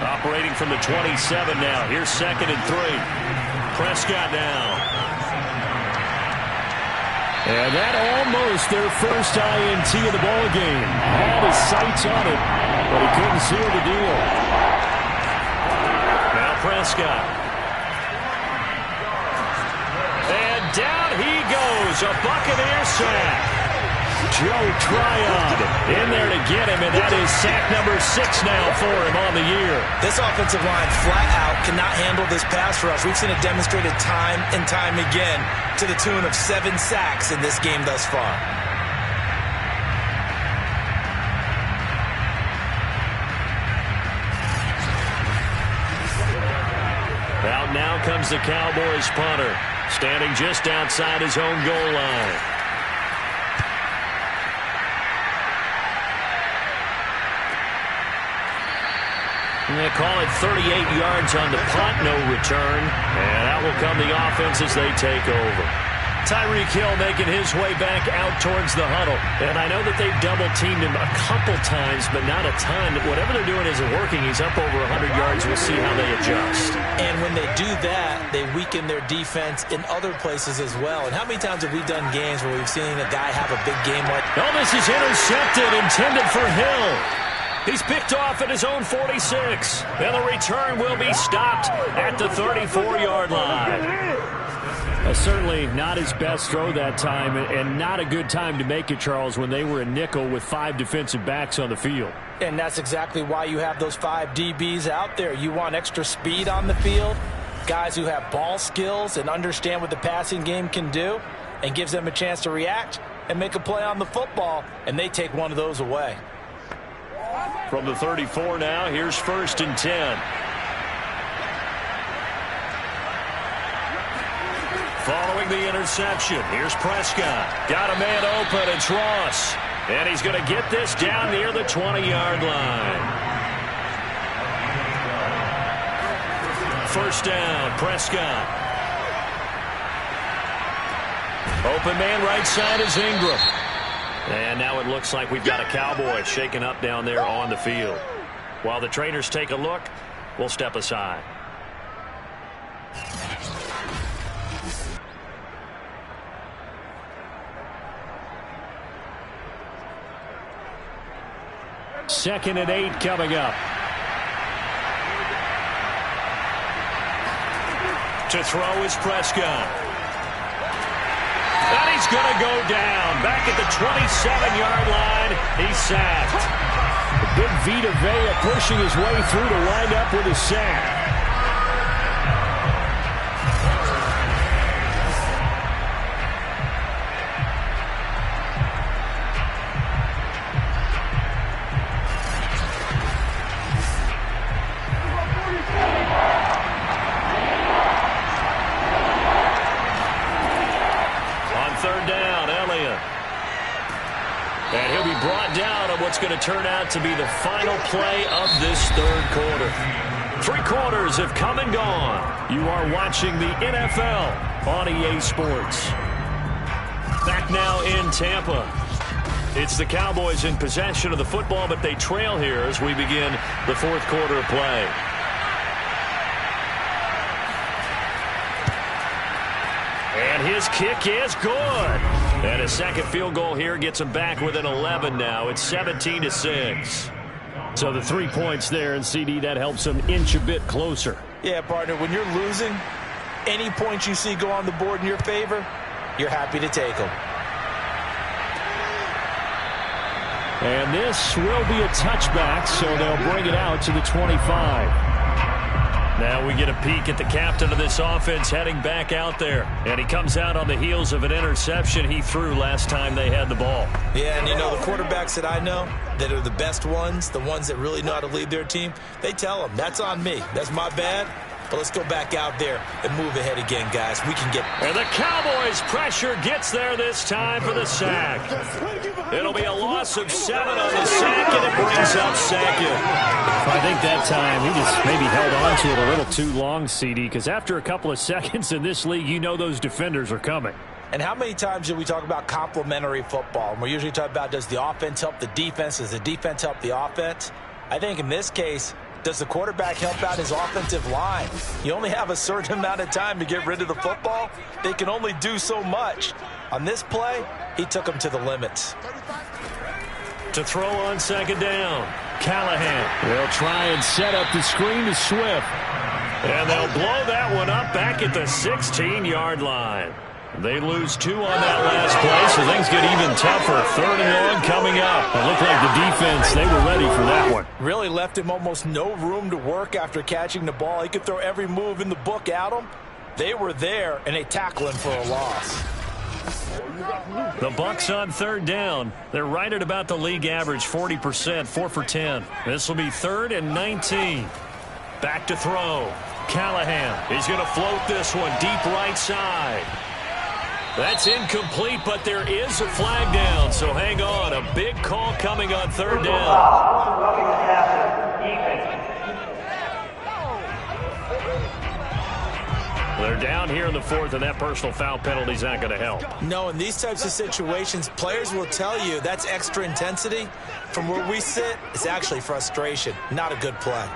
Operating from the 27 now. Here's 2nd and 3. Prescott now. And that almost their first INT of the ball game. Had his sights on it, but he couldn't seal the deal. Now Prescott. And down he goes. A Buccaneer sack. Joe Tryon in there to get him, and that is sack number 6 now for him on the year. This offensive line flat out cannot handle this pass rush. We've seen it demonstrated time and time again to the tune of 7 sacks in this game thus far. Out now comes the Cowboys punter, standing just outside his own goal line. And they call it 38 yards on the punt, no return. And that will come the offense as they take over. Tyreek Hill making his way back out towards the huddle. And I know that they've double-teamed him a couple times, but not a ton. Whatever they're doing isn't working. He's up over 100 yards. We'll see how they adjust. And when they do that, they weaken their defense in other places as well. And how many times have we done games where we've seen a guy have a big game like... Oh, this is intercepted, intended for Hill. He's picked off at his own 46. And the return will be stopped at the 34-yard line. Certainly not his best throw that time, and not a good time to make it, Charles, when they were a nickel with 5 defensive backs on the field. And that's exactly why you have those 5 DBs out there. You want extra speed on the field, guys who have ball skills and understand what the passing game can do, and gives them a chance to react and make a play on the football, and they take one of those away. From the 34 now, here's 1st and 10. Following the interception, here's Prescott. Got a man open, it's Ross. And he's going to get this down near the 20-yard line. 1st down, Prescott. Open man right side is Ingram. And now it looks like we've got a Cowboy shaken up down there on the field. While the trainers take a look, we'll step aside. Second and 8 coming up. To throw is Prescott. And he's going to go down. Back at the 27-yard line. He's sacked. Big Vita Vea pushing his way through to wind up with a sack. And he'll be brought down on what's going to turn out to be the final play of this 3rd quarter. 3 quarters have come and gone. You are watching the NFL on EA Sports. Back now in Tampa. It's the Cowboys in possession of the football, but they trail here as we begin the 4th quarter of play. And his kick is good. And a second field goal here gets him back within 11 now. It's 17-6. So the 3 points there, and CD, that helps him inch a bit closer. Yeah, partner, when you're losing, any points you see go on the board in your favor, you're happy to take them. And this will be a touchback, so they'll bring it out to the 25. Now we get a peek at the captain of this offense heading back out there. And he comes out on the heels of an interception he threw last time they had the ball. Yeah, and you know, the quarterbacks that I know that are the best ones, the ones that really know how to lead their team, they tell them, that's on me. That's my bad. But let's go back out there and move ahead again, guys. We can get... And the Cowboys' pressure gets there this time for the sack. It'll be a loss of 7 on the sack, and it brings up 2nd. I think that time he just maybe held on to it a little too long, CD, because after a couple of seconds in this league, you know those defenders are coming. And how many times do we talk about complementary football? And we're usually talking about, does the offense help the defense? Does the defense help the offense? I think in this case, does the quarterback help out his offensive line? You only have a certain amount of time to get rid of the football. They can only do so much. On this play, he took them to the limits. To throw on 2nd down, Callahan. They'll try and set up the screen to Swift. And they'll blow that one up back at the 16-yard line. They lose 2 on that last play, so things get even tougher. 3rd and long coming up. It looked like the defense, they were ready for that one. Really left him almost no room to work after catching the ball. He could throw every move in the book at him. They were there, and they tackle him for a loss. The Bucs on 3rd down. They're right at about the league average, 40%, 4 for 10. This will be 3rd and 19. Back to throw. Callahan. He's going to float this one deep right side. That's incomplete, but there is a flag down, so hang on. A big call coming on 3rd down. They're down here in the 4th, and that personal foul penalty is not going to help. No, in these types of situations, players will tell you that's extra intensity. From where we sit, it's actually frustration. Not a good play.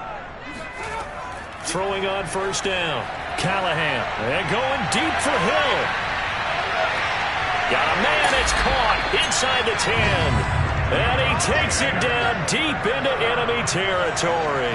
Throwing on 1st down. Callahan. And going deep for Hill. Got a man, it's caught inside the 10. And he takes it down deep into enemy territory.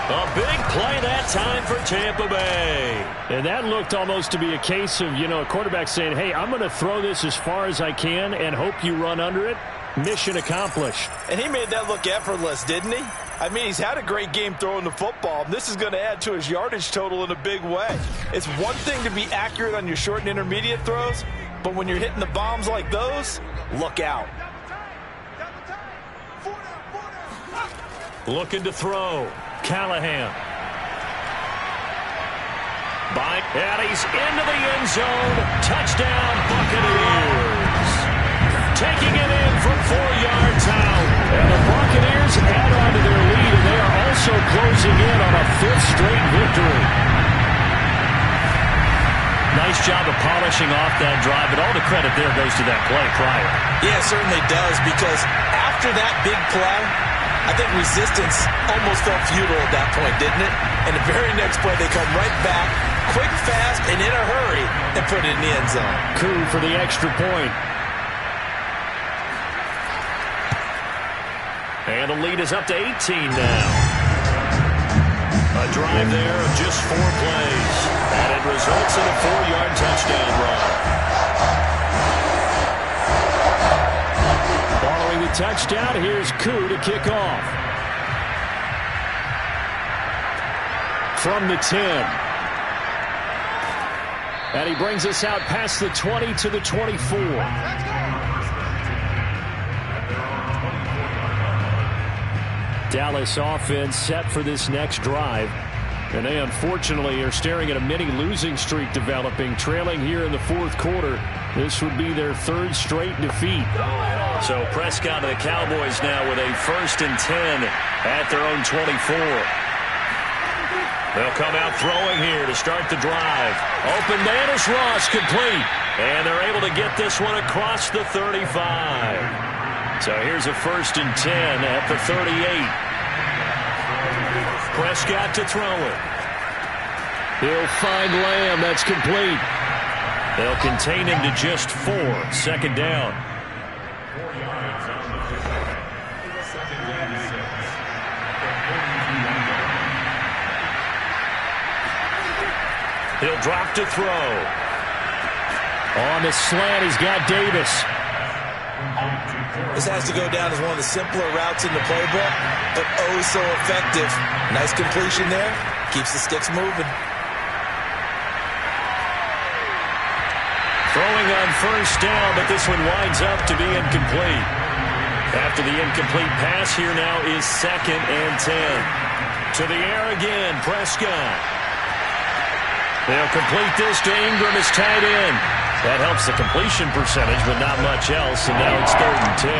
A big play that time for Tampa Bay. And that looked almost to be a case of, a quarterback saying, hey, I'm going to throw this as far as I can and hope you run under it. Mission accomplished. And he made that look effortless, didn't he? I mean, he's had a great game throwing the football. This is going to add to his yardage total in a big way. It's one thing to be accurate on your short and intermediate throws, but when you're hitting the bombs like those, look out. Looking to throw. Callahan. And he's into the end zone. Touchdown, Buccaneers. Taking it in from 4 yards out. And the Buccaneers add on to their lead, and they are also closing in on a 5th straight victory. Nice job of polishing off that drive, but all the credit there goes to that play prior. Yeah, it certainly does, because after that big play, I think resistance almost felt futile at that point, didn't it? And the very next play, they come right back, quick, fast, and in a hurry, and put it in the end zone. Coup for the extra point. And the lead is up to 18 now. A drive there of just 4 plays. And it results in a 4-yard touchdown run. Following the touchdown, here's Koo to kick off. From the 10. And he brings us out past the 20 to the 24. Dallas offense set for this next drive. And they unfortunately are staring at a mini losing streak developing, trailing here in the 4th quarter. This would be their 3rd straight defeat. So Prescott and the Cowboys now with a 1st and 10 at their own 24. They'll come out throwing here to start the drive. Open man is Ross, complete. And they're able to get this one across the 35. So here's a 1st and 10 at the 38. Prescott to throw it. He'll find Lamb. That's complete. They'll contain him to just 4. 2nd down. He'll drop to throw. On the slant, he's got Davis. This has to go down as one of the simpler routes in the playbook, but oh so effective. Nice completion there. Keeps the sticks moving. Throwing on 1st down, but this one winds up to be incomplete. After the incomplete pass, here now is 2nd and 10. To the air again, Prescott. They'll complete this to Ingram as tight end. That helps the completion percentage, but not much else, and now it's 3rd and 10.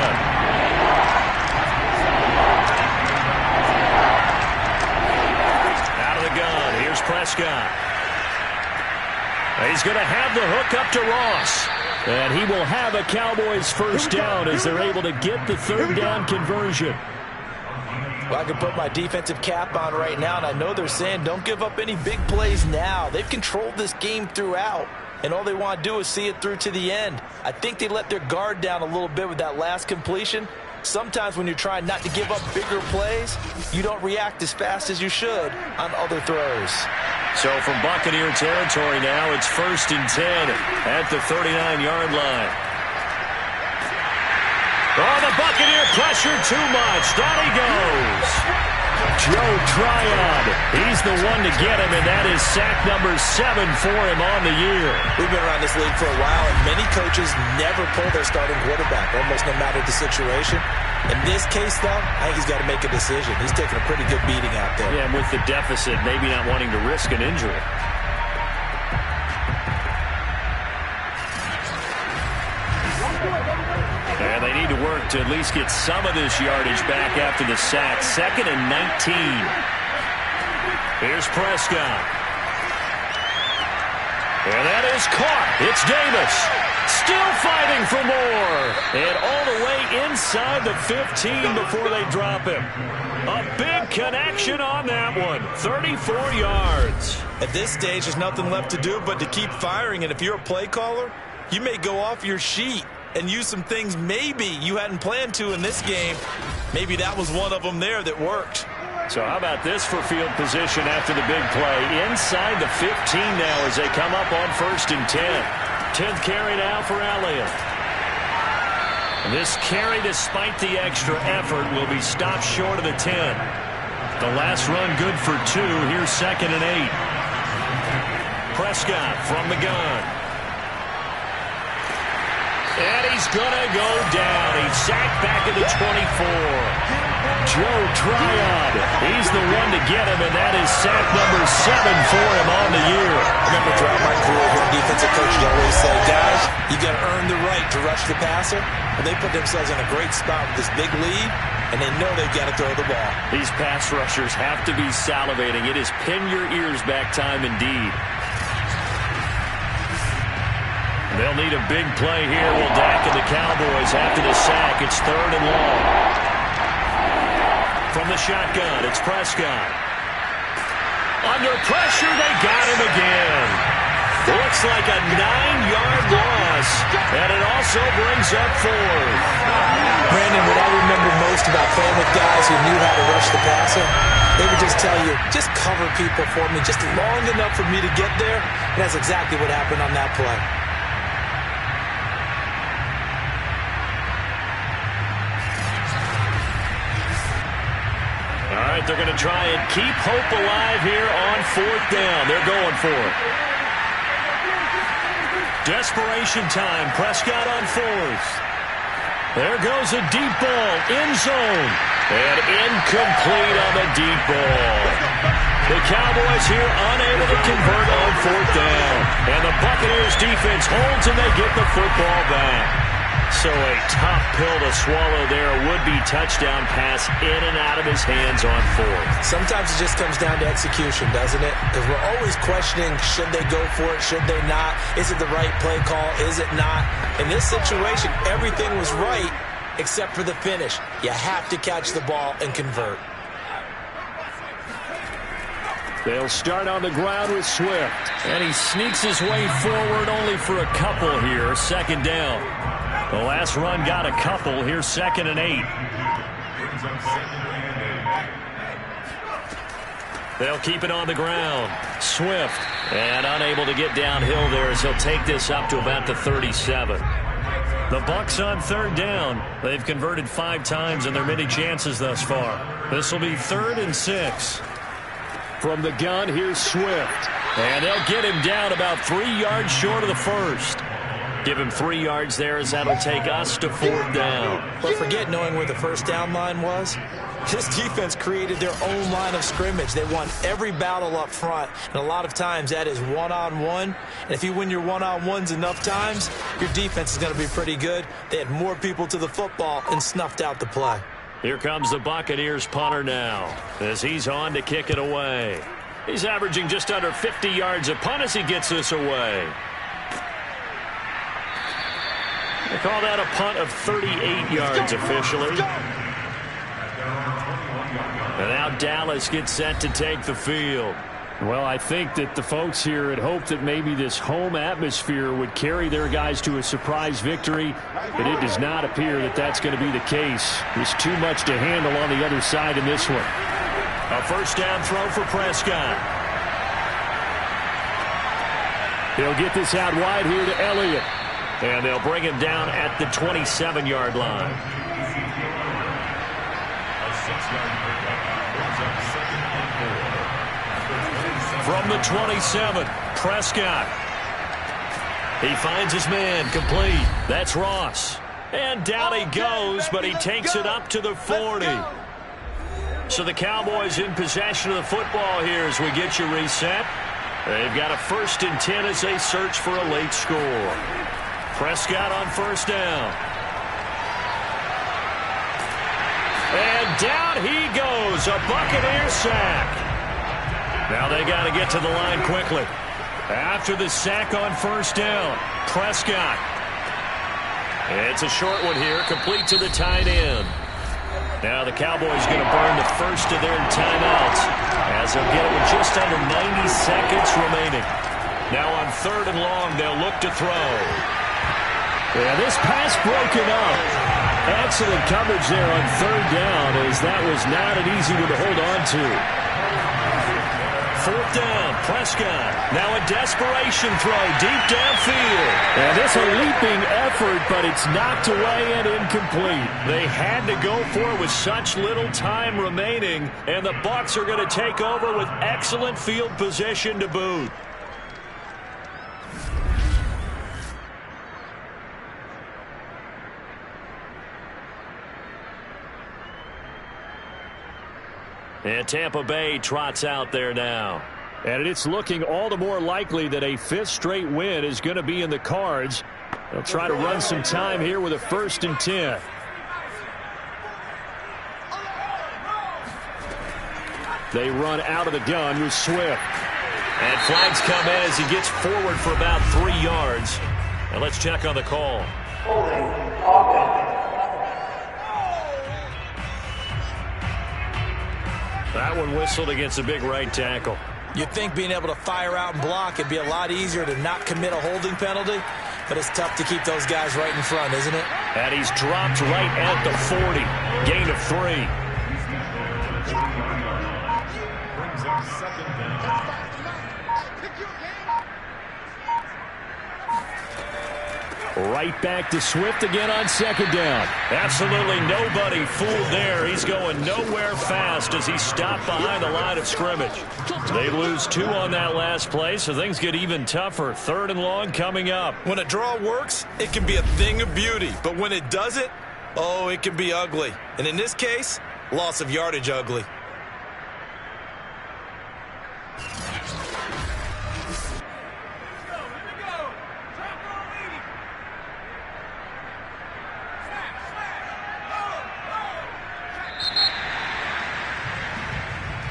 Out of the gun, here's Prescott. He's going to have the hook up to Ross. And he will have a Cowboys 1st down as they're able to get the 3rd down conversion. Well, I can put my defensive cap on right now, and I know they're saying don't give up any big plays now. They've controlled this game throughout, and all they want to do is see it through to the end. I think they let their guard down a little bit with that last completion. Sometimes when you're trying not to give up bigger plays, you don't react as fast as you should on other throws. So from Buccaneer territory now, it's 1st and 10 at the 39-yard line. Oh, the Buccaneer pressure too much. Down he goes. Joe Tryon. He's the one to get him, and that is sack number 7 for him on the year. We've been around this league for a while, and many coaches never pull their starting quarterback, almost no matter the situation. In this case, though, I think he's got to make a decision. He's taking a pretty good beating out there. Yeah, and with the deficit, maybe not wanting to risk an injury. And they need to work to at least get some of this yardage back after the sack. 2nd and 19. Here's Prescott. And that is caught. It's Davis. Still fighting for more. And all the way inside the 15 before they drop him. A big connection on that one. 34 yards. At this stage, there's nothing left to do but to keep firing. And if you're a play caller, you may go off your sheet and use some things maybe you hadn't planned to in this game. Maybe that was one of them there that worked. So how about this for field position after the big play? Inside the 15 now as they come up on 1st and 10. 10th carry now for Elliott. This carry, despite the extra effort, will be stopped short of the 10. The last run good for 2. Here's 2nd and 8. Prescott from the gun. And he's going to go down. He's sacked back at the 24. Joe Tryon, he's the one to get him, and that is sack number 7 for him on the year. I remember throughout my career here, defensive coaches always say, guys, you got to earn the right to rush the passer. And they put themselves in a great spot with this big lead, and they know they've got to throw the ball. These pass rushers have to be salivating. It is pin your ears back time indeed. They'll need a big play here. Will Dak and the Cowboys after the sack. It's 3rd and long. From the shotgun, it's Prescott. Under pressure, they got him again. Looks like a 9-yard loss, and it also brings up 4th. Brandon, what I remember most about playing with guys who knew how to rush the passer, they would just tell you, just cover people for me, just long enough for me to get there, and that's exactly what happened on that play. All right, they're going to try and keep hope alive here on 4th down. They're going for it. Desperation time. Prescott on 4th. There goes a deep ball. End zone. And incomplete on the deep ball. The Cowboys here unable to convert on 4th down. And the Buccaneers defense holds and they get the football back. So a tough pill to swallow there. A would-be touchdown pass in and out of his hands on 4th. Sometimes it just comes down to execution, doesn't it? Because we're always questioning, should they go for it, should they not? Is it the right play call, is it not? In this situation, everything was right except for the finish. You have to catch the ball and convert. They'll start on the ground with Swift. And he sneaks his way forward only for a couple here. 2nd down. The last run got a couple. Here's 2nd and 8. They'll keep it on the ground. Swift. And unable to get downhill there as he'll take this up to about the 37. The Bucs on 3rd down. They've converted 5 times in their many chances thus far. This will be 3rd and 6. From the gun, here's Swift. And they'll get him down about 3 yards short of the 1st. Give him 3 yards there as that'll take us to 4th down. But forget knowing where the 1st down line was. This defense created their own line of scrimmage. They won every battle up front, and a lot of times that is one-on-one. And if you win your one-on-ones enough times, your defense is going to be pretty good. They had more people to the football and snuffed out the play. Here comes the Buccaneers punter now as he's on to kick it away. He's averaging just under 50 yards a punt as he gets this away. They call that a punt of 38 yards officially. And now Dallas gets set to take the field. Well, I think that the folks here had hoped that maybe this home atmosphere would carry their guys to a surprise victory, but it does not appear that that's going to be the case. There's too much to handle on the other side in this one. A 1st down throw for Prescott. He'll get this out wide here to Elliott. And they'll bring him down at the 27-yard line. From the 27, Prescott. He finds his man, complete. That's Ross. And down he goes, but he takes it up to the 40. So the Cowboys in possession of the football here as we get you reset. They've got a 1st and 10 as they search for a late score. Prescott on 1st down. And down he goes. A Buccaneer sack. Now they got to get to the line quickly. After the sack on 1st down, Prescott. It's a short one here, complete to the tight end. Now the Cowboys going to burn the first of their timeouts as they'll get it with just under 90 seconds remaining. Now on 3rd and long, they'll look to throw. Yeah, this pass broken up. Excellent coverage there on third down, as that was not an easy one to hold on to. Fourth down, Prescott. Now a desperation throw deep downfield. And it's a leaping effort, but it's knocked away and incomplete. They had to go for it with such little time remaining, and the Bucs are going to take over with excellent field position to boot. And Tampa Bay trots out there now. And it's looking all the more likely that a fifth straight win is going to be in the cards. They'll try to run some time here with a 1st and 10. They run out of the gun with Swift. And flags come in as he gets forward for about 3 yards. And let's check on the call. That one whistled against a big right tackle. You'd think being able to fire out and block would be a lot easier to not commit a holding penalty, but it's tough to keep those guys right in front, isn't it? And he's dropped right at the 40. Gain of 3. Right back to Swift again on 2nd down. Absolutely nobody fooled there. He's going nowhere fast as he stopped behind the line of scrimmage. They lose 2 on that last play, so things get even tougher. 3rd and long coming up. When a draw works, it can be a thing of beauty. But when it doesn't, oh, it can be ugly. And in this case, loss of yardage ugly.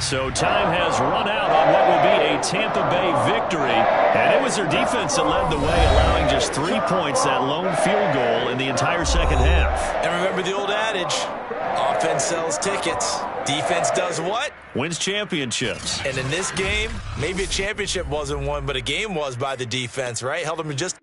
So time has run out on what will be a Tampa Bay victory. And it was their defense that led the way, allowing just 3 points, that lone field goal in the entire second half. And remember the old adage, offense sells tickets. Defense does what? Wins championships. And in this game, maybe a championship wasn't won, but a game was by the defense, right? Held them to just